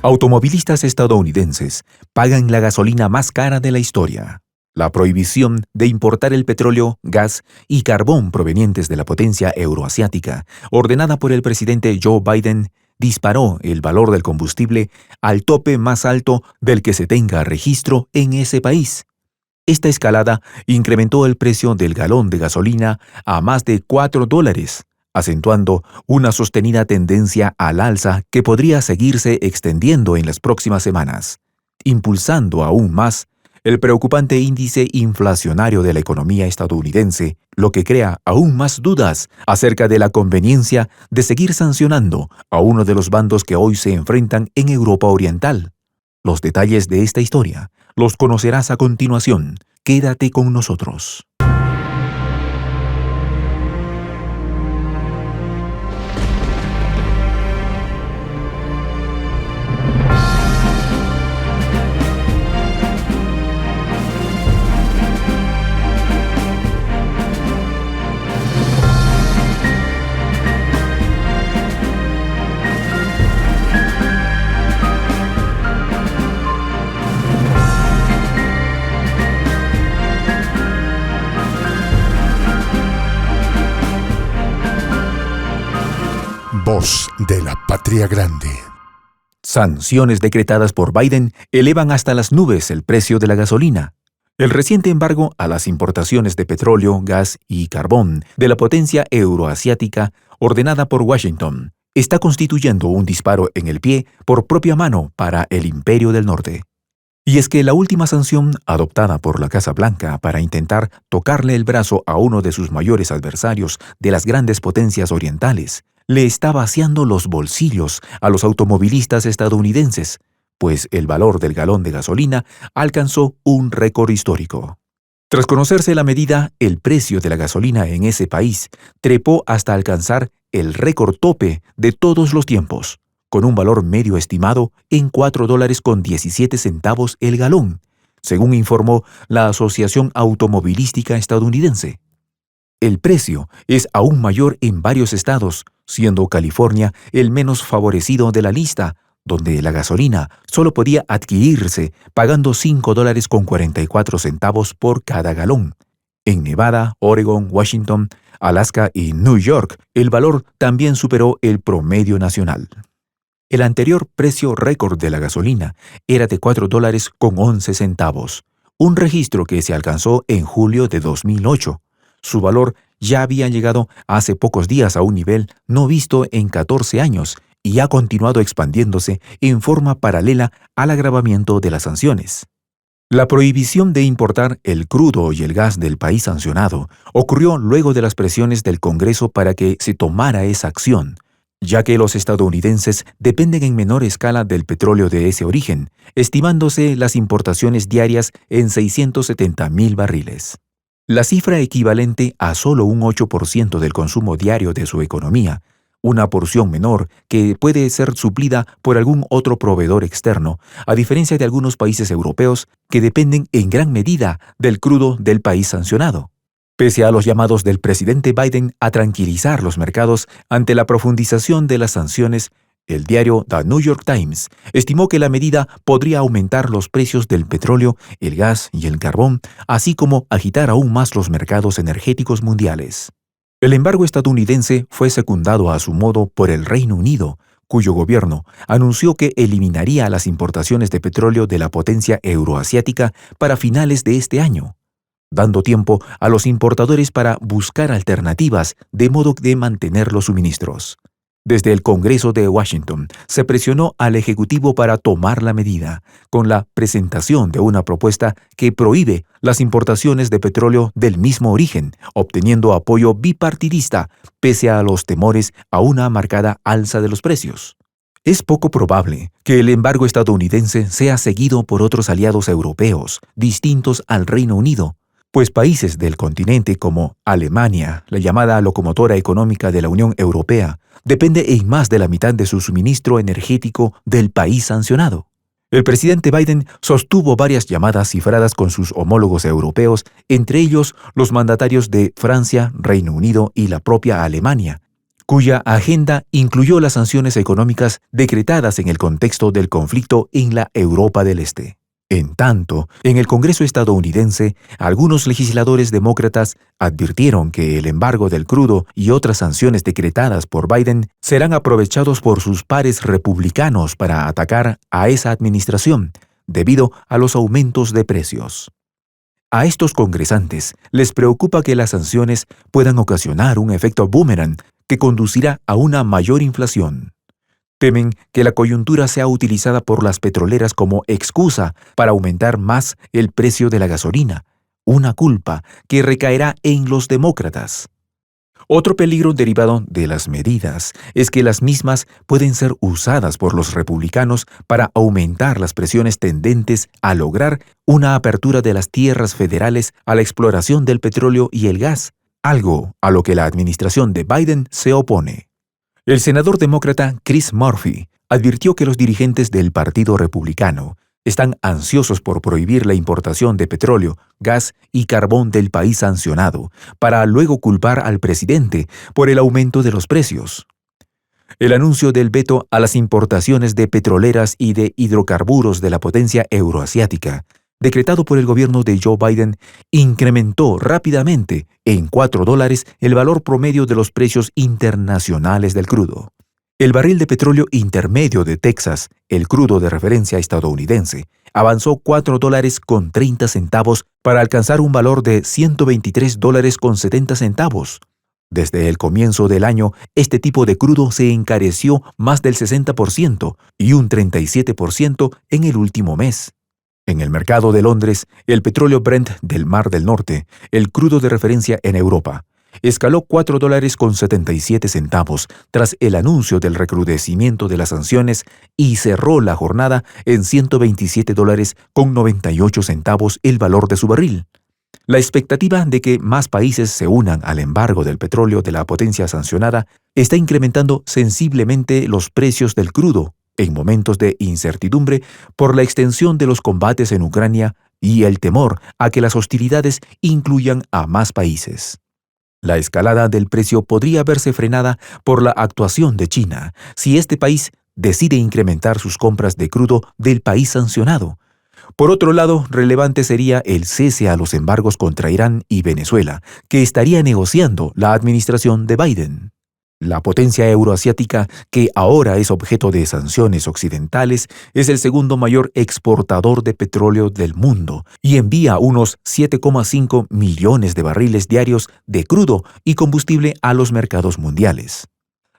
Automovilistas estadounidenses pagan la gasolina más cara de la historia. La prohibición de importar el petróleo, gas y carbón provenientes de la potencia euroasiática, ordenada por el presidente Joe Biden, disparó el valor del combustible al tope más alto del que se tenga registro en ese país. Esta escalada incrementó el precio del galón de gasolina a más de $4, acentuando una sostenida tendencia al alza que podría seguirse extendiendo en las próximas semanas, impulsando aún más el preocupante índice inflacionario de la economía estadounidense, lo que crea aún más dudas acerca de la conveniencia de seguir sancionando a uno de los bandos que hoy se enfrentan en Europa Oriental. Los detalles de esta historia los conocerás a continuación. Quédate con nosotros. Voz de la Patria Grande. Sanciones decretadas por Biden elevan hasta las nubes el precio de la gasolina. El reciente embargo a las importaciones de petróleo, gas y carbón de la potencia euroasiática, ordenada por Washington, está constituyendo un disparo en el pie por propia mano para el Imperio del Norte. Y es que la última sanción adoptada por la Casa Blanca para intentar tocarle el brazo a uno de sus mayores adversarios de las grandes potencias orientales le está vaciando los bolsillos a los automovilistas estadounidenses, pues el valor del galón de gasolina alcanzó un récord histórico. Tras conocerse la medida, el precio de la gasolina en ese país trepó hasta alcanzar el récord tope de todos los tiempos, con un valor medio estimado en $4.17 el galón, según informó la Asociación Automovilística Estadounidense. El precio es aún mayor en varios estados, siendo California el menos favorecido de la lista, donde la gasolina solo podía adquirirse pagando $5.44 por cada galón. En Nevada, Oregon, Washington, Alaska y New York, el valor también superó el promedio nacional. El anterior precio récord de la gasolina era de $4.11, un registro que se alcanzó en julio de 2008. Su valor ya había llegado hace pocos días a un nivel no visto en 14 años y ha continuado expandiéndose en forma paralela al agravamiento de las sanciones. La prohibición de importar el crudo y el gas del país sancionado ocurrió luego de las presiones del Congreso para que se tomara esa acción, ya que los estadounidenses dependen en menor escala del petróleo de ese origen, estimándose las importaciones diarias en 670,000 barriles. La cifra equivalente a solo un 8% del consumo diario de su economía, una porción menor que puede ser suplida por algún otro proveedor externo, a diferencia de algunos países europeos que dependen en gran medida del crudo del país sancionado. Pese a los llamados del presidente Biden a tranquilizar los mercados ante la profundización de las sanciones, el diario The New York Times estimó que la medida podría aumentar los precios del petróleo, el gas y el carbón, así como agitar aún más los mercados energéticos mundiales. El embargo estadounidense fue secundado a su modo por el Reino Unido, cuyo gobierno anunció que eliminaría las importaciones de petróleo de la potencia euroasiática para finales de este año, dando tiempo a los importadores para buscar alternativas de modo de mantener los suministros. Desde el Congreso de Washington se presionó al Ejecutivo para tomar la medida, con la presentación de una propuesta que prohíbe las importaciones de petróleo del mismo origen, obteniendo apoyo bipartidista pese a los temores a una marcada alza de los precios. Es poco probable que el embargo estadounidense sea seguido por otros aliados europeos, distintos al Reino Unido, pues países del continente como Alemania, la llamada locomotora económica de la Unión Europea, depende en más de la mitad de su suministro energético del país sancionado. El presidente Biden sostuvo varias llamadas cifradas con sus homólogos europeos, entre ellos los mandatarios de Francia, Reino Unido y la propia Alemania, cuya agenda incluyó las sanciones económicas decretadas en el contexto del conflicto en la Europa del Este. En tanto, en el Congreso estadounidense, algunos legisladores demócratas advirtieron que el embargo del crudo y otras sanciones decretadas por Biden serán aprovechados por sus pares republicanos para atacar a esa administración, debido a los aumentos de precios. A estos congresantes les preocupa que las sanciones puedan ocasionar un efecto boomerang que conducirá a una mayor inflación. Temen que la coyuntura sea utilizada por las petroleras como excusa para aumentar más el precio de la gasolina, una culpa que recaerá en los demócratas. Otro peligro derivado de las medidas es que las mismas pueden ser usadas por los republicanos para aumentar las presiones tendentes a lograr una apertura de las tierras federales a la exploración del petróleo y el gas, algo a lo que la administración de Biden se opone. El senador demócrata Chris Murphy advirtió que los dirigentes del Partido Republicano están ansiosos por prohibir la importación de petróleo, gas y carbón del país sancionado, para luego culpar al presidente por el aumento de los precios. El anuncio del veto a las importaciones de petroleras y de hidrocarburos de la potencia euroasiática, decretado por el gobierno de Joe Biden, incrementó rápidamente en $4 el valor promedio de los precios internacionales del crudo. El barril de petróleo intermedio de Texas, el crudo de referencia estadounidense, avanzó $4.30 para alcanzar un valor de $123.70. Desde el comienzo del año, este tipo de crudo se encareció más del 60% y un 37% en el último mes. En el mercado de Londres, el petróleo Brent del Mar del Norte, el crudo de referencia en Europa, escaló $4.77 tras el anuncio del recrudecimiento de las sanciones y cerró la jornada en $127.98 el valor de su barril. La expectativa de que más países se unan al embargo del petróleo de la potencia sancionada está incrementando sensiblemente los precios del crudo en momentos de incertidumbre por la extensión de los combates en Ucrania y el temor a que las hostilidades incluyan a más países. La escalada del precio podría verse frenada por la actuación de China si este país decide incrementar sus compras de crudo del país sancionado. Por otro lado, relevante sería el cese a los embargos contra Irán y Venezuela, que estaría negociando la administración de Biden. La potencia euroasiática, que ahora es objeto de sanciones occidentales, es el segundo mayor exportador de petróleo del mundo y envía unos 7,5 millones de barriles diarios de crudo y combustible a los mercados mundiales.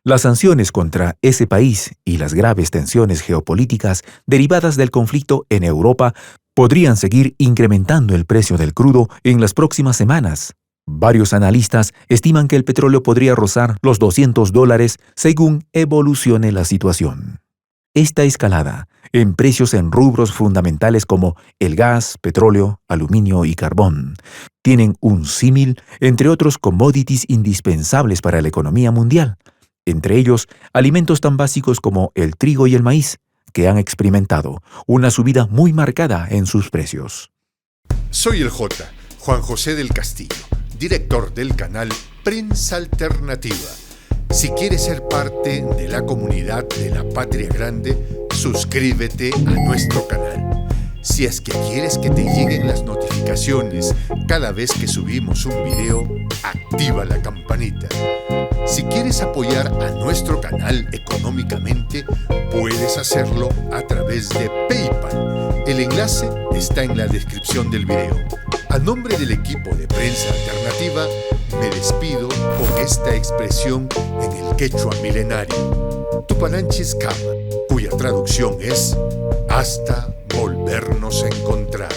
Las sanciones contra ese país y las graves tensiones geopolíticas derivadas del conflicto en Europa podrían seguir incrementando el precio del crudo en las próximas semanas. Varios analistas estiman que el petróleo podría rozar los $200 según evolucione la situación. Esta escalada en precios en rubros fundamentales como el gas, petróleo, aluminio y carbón tienen un símil entre otros commodities indispensables para la economía mundial, entre ellos alimentos tan básicos como el trigo y el maíz, que han experimentado una subida muy marcada en sus precios. Soy el Juan José del Castillo, director del canal Prensa Alternativa. Si quieres ser parte de la comunidad de la Patria Grande, suscríbete a nuestro canal. Si es que quieres que te lleguen las notificaciones cada vez que subimos un video, activa la campanita. Si quieres apoyar a nuestro canal económicamente, puedes hacerlo a través de PayPal. El enlace está en la descripción del video. A nombre del equipo de Prensa Alternativa, me despido con esta expresión en el quechua milenario, Tupananchis Kama, cuya traducción es hasta volvernos a encontrar.